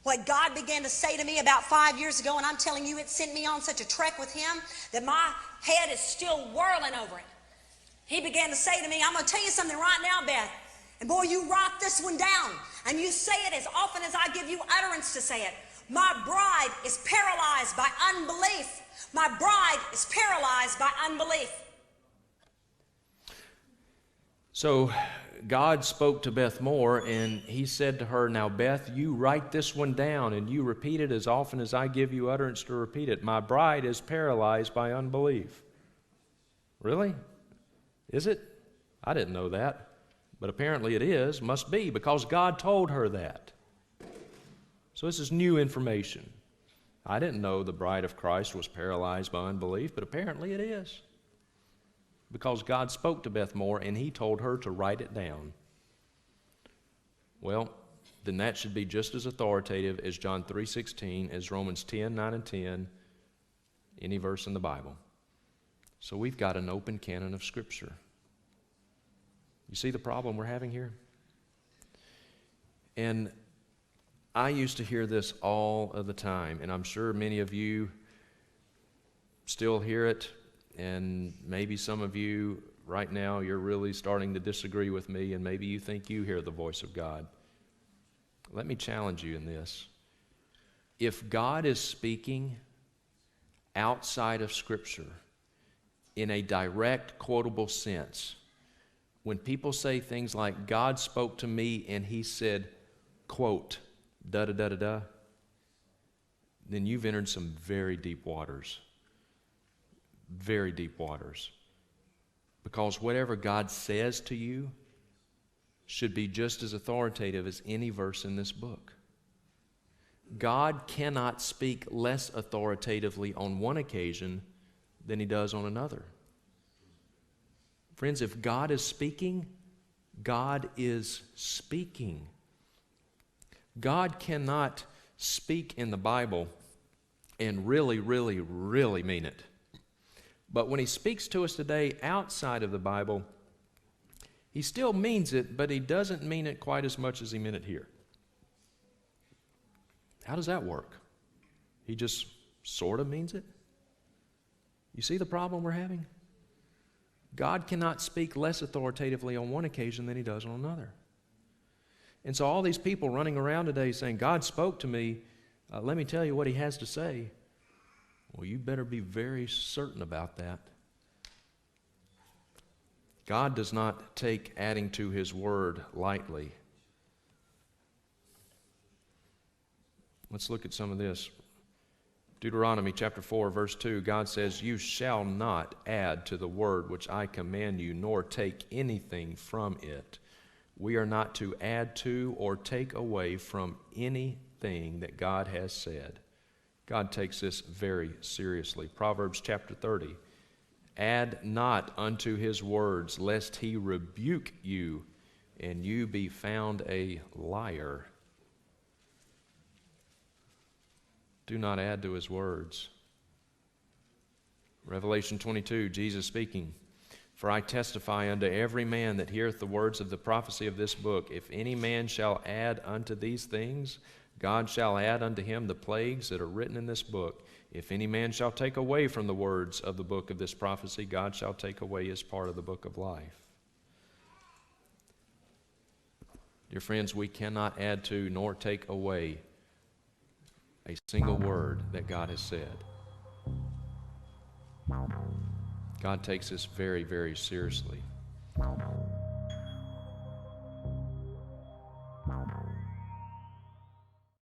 What God began to say to me about 5 years ago, and I'm telling you, it sent me on such a trek with Him that my head is still whirling over it. He began to say to me, I'm going to tell you something right now, Beth. And boy, you write this one down, and you say it as often as I give you utterance to say it. My bride is paralyzed by unbelief. My bride is paralyzed by unbelief. So God spoke to Beth Moore, and He said to her, now, Beth, you write this one down, and you repeat it as often as I give you utterance to repeat it. My bride is paralyzed by unbelief. Really? Is it? I didn't know that. But apparently it is, must be, because God told her that. So this is new information. I didn't know the bride of Christ was paralyzed by unbelief, but apparently it is. Because God spoke to Beth Moore and He told her to write it down. Well, then that should be just as authoritative as John 3:16, as Romans 10:9 and 10, any verse in the Bible. So we've got an open canon of Scripture. You see the problem we're having here? And I used to hear this all of the time, and I'm sure many of you still hear it, and maybe some of you right now, you're really starting to disagree with me, and maybe you think you hear the voice of God. Let me challenge you in this. If God is speaking outside of Scripture in a direct, quotable sense, when people say things like, God spoke to me and He said, quote, da-da-da-da-da, then you've entered some very deep waters. Very deep waters. Because whatever God says to you should be just as authoritative as any verse in this book. God cannot speak less authoritatively on one occasion than He does on another. Friends, if God is speaking, God is speaking. God cannot speak in the Bible and really, really, really mean it. But when He speaks to us today outside of the Bible, He still means it, but He doesn't mean it quite as much as He meant it here. How does that work? He just sort of means it? You see the problem we're having? God cannot speak less authoritatively on one occasion than He does on another. And so all these people running around today saying, God spoke to me, let me tell you what He has to say. Well, you better be very certain about that. God does not take adding to His word lightly. Let's look at some of this. Deuteronomy chapter 4, verse 2, God says, you shall not add to the word which I command you, nor take anything from it. We are not to add to or take away from anything that God has said. God takes this very seriously. Proverbs chapter 30, add not unto His words, lest He rebuke you, and you be found a liar. Do not add to His words. Revelation 22, Jesus speaking, for I testify unto every man that heareth the words of the prophecy of this book, if any man shall add unto these things, God shall add unto him the plagues that are written in this book. If any man shall take away from the words of the book of this prophecy, God shall take away his part of the book of life. Dear friends, we cannot add to nor take away a single word that God has said. God takes this very, very seriously.